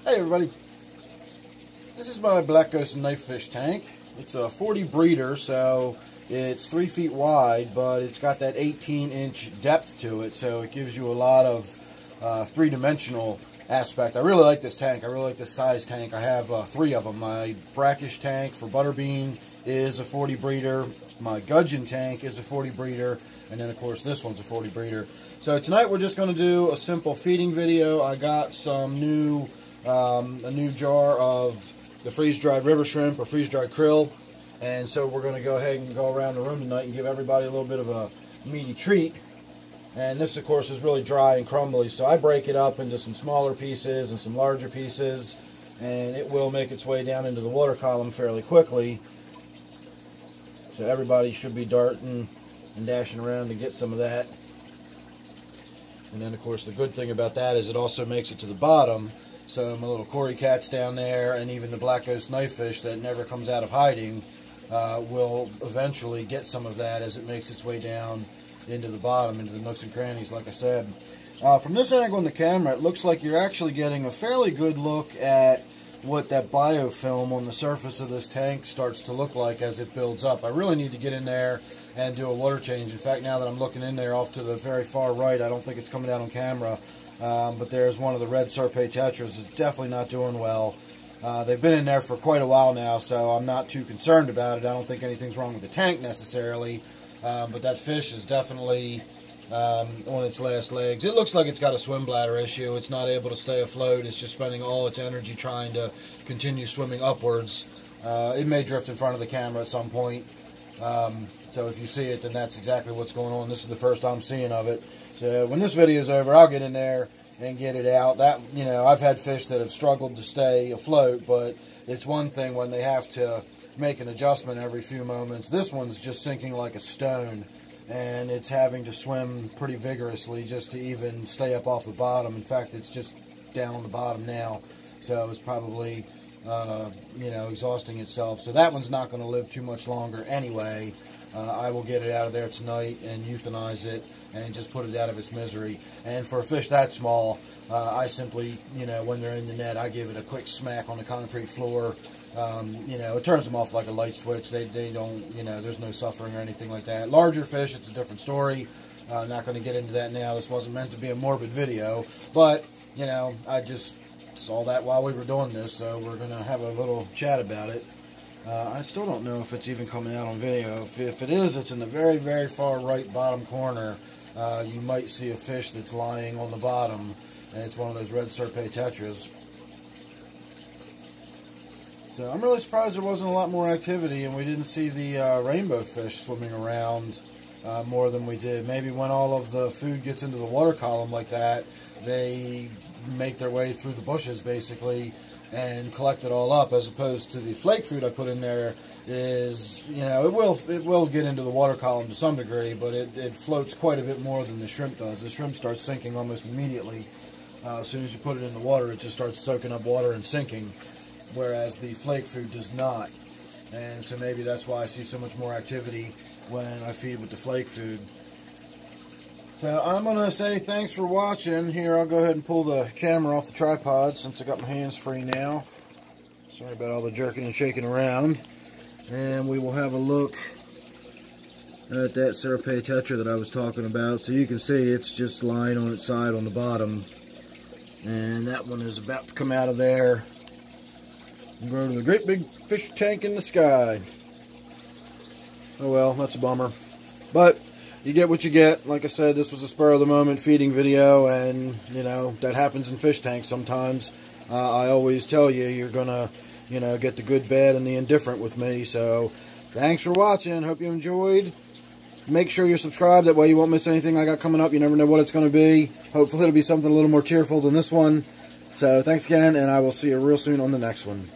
Hey everybody, this is my Black Ghost knife fish tank. It's a 40 breeder, so it's 3 feet wide, but it's got that 18-inch depth to it, so it gives you a lot of three-dimensional aspect. I really like this tank. I really like this size tank. I have 3 of them. My brackish tank for butterbean is a 40 breeder. My gudgeon tank is a 40 breeder, and then of course this one's a 40 breeder. So tonight we're just going to do a simple feeding video. I got some a new jar of the freeze-dried river shrimp or freeze-dried krill, and so we're going to go ahead and go around the room tonight and give everybody a little bit of a meaty treat. And this of course is really dry and crumbly, so I break it up into some smaller pieces and some larger pieces, and it will make its way down into the water column fairly quickly. So everybody should be darting and dashing around to get some of that. And then of course the good thing about that is it also makes it to the bottom. So my little cory cats down there, and even the Black Ghost knife fish that never comes out of hiding, will eventually get some of that as it makes its way down into the bottom, into the nooks and crannies, like I said. From this angle in the camera, it looks like you're actually getting a fairly good look at what that biofilm on the surface of this tank starts to look like as it builds up. I really need to get in there and do a water change. In fact, now that I'm looking in there off to the very far right, I don't think it's coming out on camera, but there's one of the red Serpae tetras. It's definitely not doing well. They've been in there for quite a while now, so I'm not too concerned about it. I don't think anything's wrong with the tank necessarily, but that fish is definitely on its last legs. It looks like it's got a swim bladder issue. It's not able to stay afloat. It's just spending all its energy trying to continue swimming upwards. It may drift in front of the camera at some point. So if you see it, then that's exactly what's going on. This is the first I'm seeing of it. So when this video is over, I'll get in there and get it out. That, you know, I've had fish that have struggled to stay afloat, but it's one thing when they have to make an adjustment every few moments. This one's just sinking like a stone, and it's having to swim pretty vigorously just to even stay up off the bottom. In fact, it's just down on the bottom now, so it's probably you know, exhausting itself. So that one's not going to live too much longer anyway. I will get it out of there tonight and euthanize it and just put it out of its misery. And for a fish that small, I simply, you know, when they're in the net, I give it a quick smack on the concrete floor. You know, it turns them off like a light switch. They don't, you know, there's no suffering or anything like that. Larger fish, it's a different story. I'm not going to get into that now. This wasn't meant to be a morbid video, but, you know, I just saw that while we were doing this, so we're going to have a little chat about it. I still don't know if it's even coming out on video. If it is, it's in the very, very far right bottom corner. You might see a fish that's lying on the bottom, and it's one of those red Serpae tetras. So I'm really surprised there wasn't a lot more activity and we didn't see the rainbow fish swimming around more than we did. Maybe when all of the food gets into the water column like that, they make their way through the bushes basically and collect it all up, as opposed to the flake food I put in there is, you know, it will get into the water column to some degree, but it floats quite a bit more than the shrimp does. The shrimp starts sinking almost immediately. As soon as you put it in the water, it just starts soaking up water and sinking, whereas the flake food does not. And so maybe that's why I see so much more activity when I feed with the flake food. So I'm going to say thanks for watching. Here, I'll go ahead and pull the camera off the tripod since I got my hands free now. Sorry about all the jerking and shaking around. And we will have a look at that Serpae tetra that I was talking about. So you can see it's just lying on its side on the bottom. And that one is about to come out of there and go to the great big fish tank in the sky. Oh well, that's a bummer. But you get what you get. Like I said, this was a spur of the moment feeding video, and you know, that happens in fish tanks sometimes. I always tell you, you're gonna, you know, get the good, bad, and the indifferent with me. So thanks for watching. Hope you enjoyed. Make sure you're subscribed, that way you won't miss anything I got coming up. You never know what it's going to be. Hopefully it'll be something a little more cheerful than this one. So thanks again, and I will see you real soon on the next one.